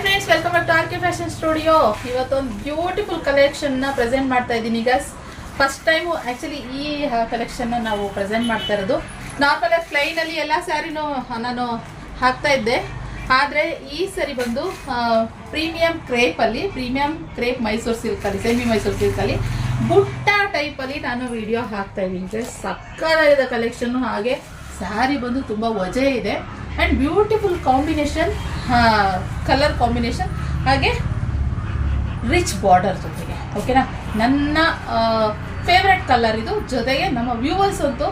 Friends, welcome back to R K fashion studio. ಇವತ್ತೊಂದು beautiful collection ನ present ಮಾಡ್ತಾ ಇದ್ದೀನಿ. ಈಗ ಫಸ್ಟ್ ಟೈಮ್ ಆಕ್ಚುಲಿ ಈ ಕಲೆಕ್ಷನ್ ನಾವು ಪ್ರೆಸೆಂಟ್ ಮಾಡ್ತಾ ಇರೋದು. ನಾರ್ಮಲ್ ಆಗಿ ಪ್ಲೈನ್ ಅಲ್ಲಿ ಎಲ್ಲ ಸ್ಯಾರಿನೂ ನಾನು ಹಾಕ್ತಾ ಇದ್ದೆ, ಆದರೆ ಈ ಸರಿ ಬಂದು ಪ್ರೀಮಿಯಂ ಕ್ರೇಪ್ ಮೈಸೂರು ಸಿಲ್ಕ್ ಅಲ್ಲಿ, ಸೆಮಿ ಮೈಸೂರು ಸಿಲ್ಕ್ ಅಲ್ಲಿ ಬುಟ್ಟ ಟೈಪ್ ಅಲ್ಲಿ ನಾನು ವಿಡಿಯೋ ಹಾಕ್ತಾ ಇದ್ದೀನಿ. ಸಕ್ಕತ್ತಾಗಿದೆ ಕಲೆಕ್ಷನ್. ಹಾಗೆ ಸ್ಯಾರಿ ಬಂದು ತುಂಬಾ ವಜೆ ಇದೆ and beautiful combination, colour combination, ಹಾಗೆ ರಿಚ್ ಬಾರ್ಡರ್ ಜೊತೆಗೆ. ಓಕೆನಾ, ನನ್ನ ಫೇವ್ರೆಟ್ ಕಲರ್ ಇದು. ಜೊತೆಗೆ ನಮ್ಮ ವ್ಯೂವರ್ಸ್ ಅಂತೂ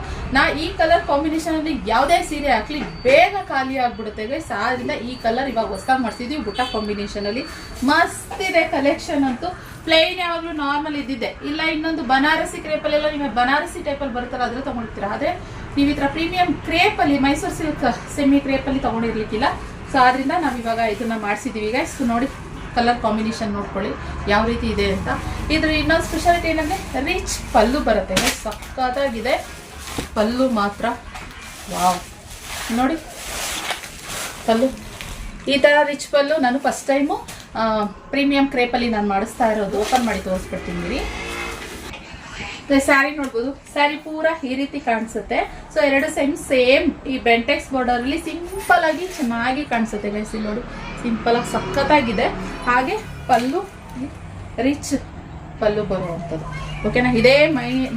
ಈ ಕಲರ್ ಕಾಂಬಿನೇಷನ್ ಅಲ್ಲಿ ಯಾವುದೇ ಸೀರೆ ಹಾಕ್ಲಿ ಬೇಗ ಖಾಲಿ ಆಗ್ಬಿಡುತ್ತೆ ಗೈಸ್. ಆದ್ರಿಂದ ಈ ಕಲರ್ ಇವಾಗ ಹೊಸದಾಗಿ ಮಾಡ್ತಿದ್ದೀವಿ ಬುಟ್ಟ ಕಾಂಬಿನೇಷನ್ ಅಲ್ಲಿ. ಮಸ್ತ್ ಇದೆ ಕಲೆಕ್ಷನ್ ಅಂತೂ. ಪ್ಲೈನ್ ಯಾವಾಗಲೂ ನಾರ್ಮಲ್ ಇದ್ದಿದ್ದೆ, ಇಲ್ಲ ಇನ್ನೊಂದು ಬನಾರಸಿ ಕ್ರೇಪಲ್ಲೆಲ್ಲ ನಿಮಗೆ ಬನಾರಸಿ ಟೈಪಲ್ಲಿ ಬರುತ್ತಲ್ಲ ಅದ್ರ ತಗೊಂಡಿರ್ತೀರ. ಆದರೆ ನೀವು ಈ ಥರ ಪ್ರೀಮಿಯಂ ಕ್ರೇಪಲ್ಲಿ, ಮೈಸೂರು ಸಿಲ್ಕ್ ಸೆಮಿ ಕ್ರೇಪಲ್ಲಿ ತಗೊಂಡಿರ್ಲಿಕ್ಕಿಲ್ಲ. ಸೊ ಆದ್ರಿಂದ ನಾವಿವಾಗ ಇದನ್ನ ಮಾಡಿಸಿದ್ದೀವಿ ಗೈಸ್. ನೋಡಿ, ಕಲರ್ ಕಾಂಬಿನೇಷನ್ ನೋಡ್ಕೊಳ್ಳಿ ಯಾವ ರೀತಿ ಇದೆ ಅಂತ. ಇದ್ರ ಇನ್ನೊಂದು ಸ್ಪೆಷಾಲಿಟಿ ಏನಂದರೆ ರಿಚ್ ಪಲ್ಲು ಬರುತ್ತೆ ಗೈಸ್. ಸಕ್ಕತ್ತಾಗಿದೆ ಪಲ್ಲು ಮಾತ್ರ. ವಾವ್, ನೋಡಿ ಪಲ್ಲು ಈ ಥರ ರಿಚ್ ಪಲ್ಲು. ನಾನು ಫಸ್ಟ್ ಟೈಮು ಪ್ರೀಮಿಯಂ ಕ್ರೇಪಲ್ಲಿ ನಾನು ಮಾಡಿಸ್ತಾ ಇರೋದು. ಓಪನ್ ಮಾಡಿ ತೋರಿಸ್ಬಿಡ್ತೀನಿ. ಸ್ಯಾರಿ ನೋಡ್ಬೋದು, ಸ್ಯಾರಿ ಪೂರಾ ಈ ರೀತಿ ಕಾಣಿಸುತ್ತೆ. ಸೊ ಎರಡು ಸೇಮ್ ಈ ಬೆಂಟೆಕ್ಸ್ ಬಾರ್ಡರ್ ಅಲ್ಲಿ ಸಿಂಪಲ್ ಆಗಿ ಚೆನ್ನಾಗಿ ಕಾಣಿಸುತ್ತೆ ಗೈಸ್. ನೋಡಿ, ಸಿಂಪಲ್ ಆಗಿ ಸಖತ್ತಾಗಿದೆ. ಹಾಗೆ ಪಲ್ಲು ರಿಚ್ ಪಲ್ಲು ಬರುವಂಥದ್ದು. ಓಕೆನಾ, ಇದೇ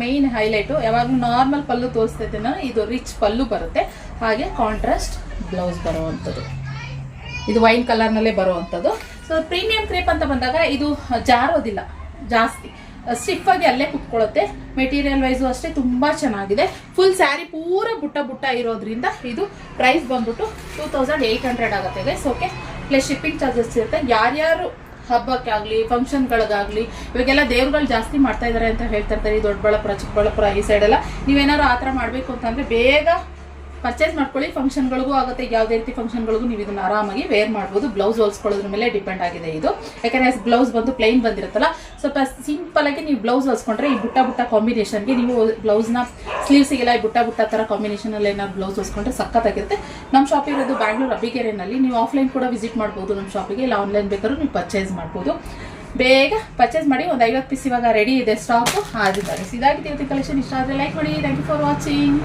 ಮೈನ್ ಹೈಲೈಟು. ಯಾವಾಗಲೂ ನಾರ್ಮಲ್ ಪಲ್ಲು ತೋರಿಸ್ತೈತೆ ನಾನು, ಇದು ರಿಚ್ ಪಲ್ಲು ಬರುತ್ತೆ. ಹಾಗೆ ಕಾಂಟ್ರಾಸ್ಟ್ ಬ್ಲೌಸ್ ಬರುವಂಥದ್ದು. ಇದು ವೈನ್ ಕಲರ್ನಲ್ಲೇ ಬರುವಂಥದ್ದು. ಸೊ ಪ್ರೀಮಿಯಂ ಕ್ರೇಪ್ ಅಂತ ಬಂದಾಗ ಇದು ಜಾರೋದಿಲ್ಲ ಜಾಸ್ತಿ, ಸ್ಟಿಫ್ ಆಗಿ ಅಲ್ಲೇ ಕುತ್ಕೊಳ್ಳುತ್ತೆ. ಮೆಟೀರಿಯಲ್ ವೈಸು ಅಷ್ಟೇ ತುಂಬಾ ಚೆನ್ನಾಗಿದೆ. ಫುಲ್ ಸ್ಯಾರಿ ಪೂರ ಬುಟ್ಟ ಇರೋದ್ರಿಂದ ಇದು ಪ್ರೈಸ್ ಬಂದ್ಬಿಟ್ಟು 2800 ಆಗುತ್ತೆ guys. Okay, plus shipping charges ಇರುತ್ತೆ. ಯಾರ್ಯಾರು ಹಬ್ಬಕ್ಕೆ ಆಗಲಿ, ಫಂಕ್ಷನ್ಗಳಿಗಾಗಲಿ, ಇವಾಗೆಲ್ಲ ದೇವ್ರುಗಳು ಜಾಸ್ತಿ ಮಾಡ್ತಾ ಇದ್ದಾರೆ ಅಂತ ಹೇಳ್ತಾ ಇರ್ತಾರೆ. ಈ ದೊಡ್ಡಬಳ್ಳಾಪುರ, ಚಿಕ್ಕಬಳ್ಳಾಪುರ ಈ ಸೈಡೆಲ್ಲ ನೀವೇನಾದ್ರು ಆ ಥರ ಮಾಡಬೇಕು ಅಂತಂದರೆ ಬೇಗ ಪರ್ಚೇಸ್ ಮಾಡ್ಕೊಳ್ಳಿ. ಫಂಕ್ಷನ್ಗಳಿಗೂ ಆಗುತ್ತೆ, ಯಾವುದೇ ರೀತಿ ಫಂಕ್ಷನ್ಗಳಿಗೂ ನೀವು ಇದನ್ನ ಆರಾಮಾಗಿ ವೇರ್ ಮಾಡ್ಬೋದು. ಬ್ಲೌಸ್ ಹೊಲ್ಸ್ಕೊಳ್ಳೋದ್ರ ಮೇಲೆ ಡಿಪೆಂಡ್ ಆಗಿದೆ ಇದು. ಯಾಕಂದರೆ ಬ್ಲೌಸ್ ಬಂದು ಪ್ಲೈನ್ ಬಂದಿರುತ್ತಲ್ಲ, ಸ್ವಲ್ಪ ಸಿಂಪಲ್ ಆಗಿ ನೀವು ಬ್ಲೌಸ್ ಹೊಲ್ಸ್ಕೊಂಡ್ರೆ ಈ ಬುಟ್ಟ ಕಾಂಬಿನೇಷನ್ಗೆ ನೀವು ಬ್ಲೌಸ್ನ ಸ್ಲೀವ್ಸಿಗೆಲ್ಲ ಈ ಬುಟ್ಟ ಥರ ಕಾಂಬಿನೇಷನಲ್ಲಿ ಏನಾದ್ರು ಬ್ಲೌಸ್ ಹೊಲ್ಸ್ಕೊಂಡ್ರೆ ಸಖತ್ತಾಗಿರುತ್ತೆ. ನಮ್ಮ ಶಾಪ್ ಇರೋದು ಬ್ಯಾಂಗ್ಳೂರ್ ಅಬ್ಬಿಗೆರೆನಲ್ಲಿ. ನೀವು ಆಫ್ಲೈನ್ ಕೂಡ ವಿಸಿಟ್ ಮಾಡ್ಬೋದು ನಮ್ಮ ಶಾಪಿಗೆ, ಇಲ್ಲ ಆನ್ಲೈನ್ ಬೇಕಾದ್ರೂ ನೀವು ಪರ್ಚೇಸ್ ಮಾಡ್ಬೋದು. ಬೇಗ ಪರ್ಚೇಸ್ ಮಾಡಿ. ಒಂದು 50 ಪೀಸ್ ಇವಾಗ ರೆಡಿ ಇದೆ ಸ್ಟಾಕು. ಆಗಿದ್ದಾರೆ. ಇದಾಗಿದೆ ಕಲೆಕ್ಷನ್. ಇಷ್ಟ ಆದರೆ ಲೈಕ್ ಮಾಡಿ. Thank you for watching.